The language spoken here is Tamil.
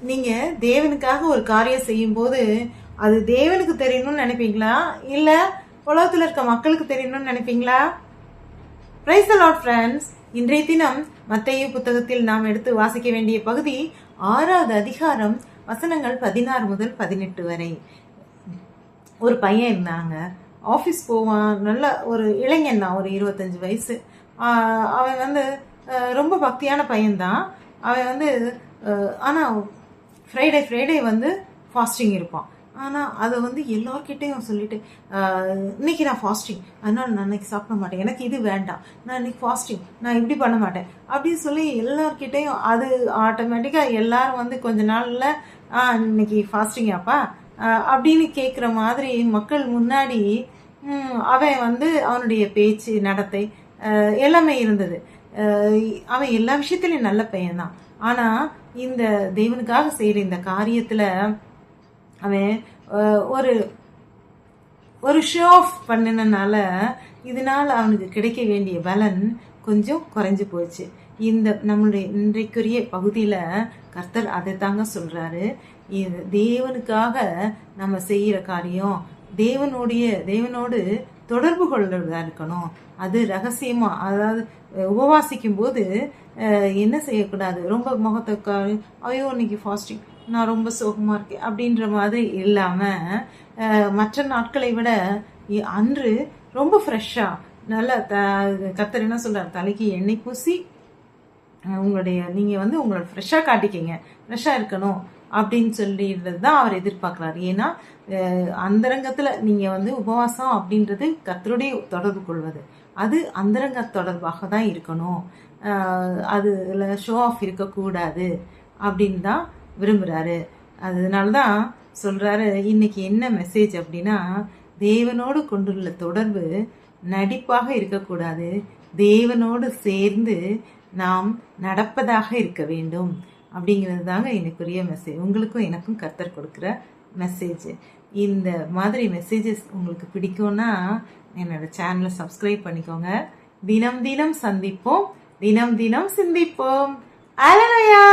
நீங்க தேவனுக்காக ஒரு காரியம் செய்யும் போது அது தேவனுக்கு தெரியணும்னு நினைப்பீங்களா இல்ல உலகத்துல இருக்க மக்களுக்கு தெரியணும்னு நினைப்பீங்களா? Praise the lord friends. இன்றைய தினம் மத்தேயு புத்தகத்தில் நாம் எடுத்து வாசிக்க வேண்டிய பகுதி 6வது அதிகாரம், வசனங்கள் 16 முதல் 18 வரை. ஒரு பையன் இருந்தாங்க, ஆஃபீஸ் போவான், நல்ல ஒரு இளைஞன் தான், ஒரு 25 வயசு. அவன் ரொம்ப பக்தியான பையன்தான். அவன் ஆனால் ஃப்ரைடே ஃபாஸ்டிங் இருப்பான். ஆனால் அதை எல்லார்கிட்டையும் சொல்லிட்டு, இன்னைக்கு நான் ஃபாஸ்டிங், அதனால் நான் இன்னைக்கு சாப்பிட மாட்டேன், எனக்கு இது வேண்டாம், நான் இன்னைக்கு ஃபாஸ்டிங், நான் இப்படி பண்ண மாட்டேன் அப்படின்னு சொல்லி எல்லார்கிட்டையும், அது ஆட்டோமேட்டிக்காக எல்லாரும் கொஞ்ச நாளில் இன்னைக்கு ஃபாஸ்டிங்காப்பா அப்படின்னு கேட்குற மாதிரி மக்கள் முன்னாடி அவன் அவனுடைய பேச்சு நடத்தை எல்லாமே இருந்தது. அவன் எல்லா விஷயத்திலையும் நல்ல பையன்தான். ஆனால் இந்த தேவனுக்காக செய்கிற இந்த காரியத்தில் அவன் ஒரு ஷோ ஆஃப் பண்ணினால இதனால் அவனுக்கு கிடைக்க வேண்டிய பலன் கொஞ்சம் குறைஞ்சு போச்சு. இந்த நம்மளுடைய இன்றைக்குரிய பகுதியில் கர்த்தர் அதை தாங்க சொல்கிறாரு. இது தேவனுக்காக நம்ம செய்கிற காரியம் தேவனோடு தொடர்பு கொள்றதா இருக்கணும். அது ரகசியமா, அதாவது உபவாசிக்கும் போது என்ன செய்யக்கூடாது, ரொம்ப முகத்தை ஐயோ இன்னைக்கு ஃபாஸ்டிங், நான் ரொம்ப சோகமாக இருக்கேன் அப்படின்ற மாதிரி இல்லாமல் மற்ற நாட்களை விட அன்று ரொம்ப ஃப்ரெஷ்ஷாக நல்லா கர்த்தர் என்ன சொல்கிறார், தலைக்கு எண்ணெய் பூசி நீங்கள் உங்களோட ஃப்ரெஷ்ஷாக காட்டிக்கிங்க, ஃப்ரெஷ்ஷாக இருக்கணும் அப்படின்னு சொல்லிடுறது தான் அவர் எதிர்பார்க்குறாரு. ஏன்னா அந்தரங்கத்தில் நீங்கள் உபவாசம் அப்படின்றது கர்த்தருடைய தொடர்பு கொள்வது, அது அந்தரங்க தொடர்பாக தான் இருக்கணும், அதில் ஷோ ஆஃப் இருக்கக்கூடாது அப்படின்னு தான் விரும்புகிறாரு. அதனால தான் சொல்கிறாரு, இன்னைக்கு என்ன மெசேஜ் அப்படின்னா, தேவனோடு கொண்டுள்ள தொடர்பு நடிப்பாக இருக்கக்கூடாது, தேவனோடு சேர்ந்து நாம் நடப்பதாக இருக்க வேண்டும் அப்படிங்கிறது தாங்க எனக்குரிய மெசேஜ். உங்களுக்கும் எனக்கும் கர்த்தர் கொடுக்குற மெசேஜ். இந்த மாதிரி மெசேஜஸ் உங்களுக்கு பிடிக்கும்னா என்னோட சேனலை சப்ஸ்கிரைப் பண்ணிக்கோங்க. தினம் தினம் சந்திப்போம், தினம் தினம் சிந்திப்போம். அல்லேலூயா.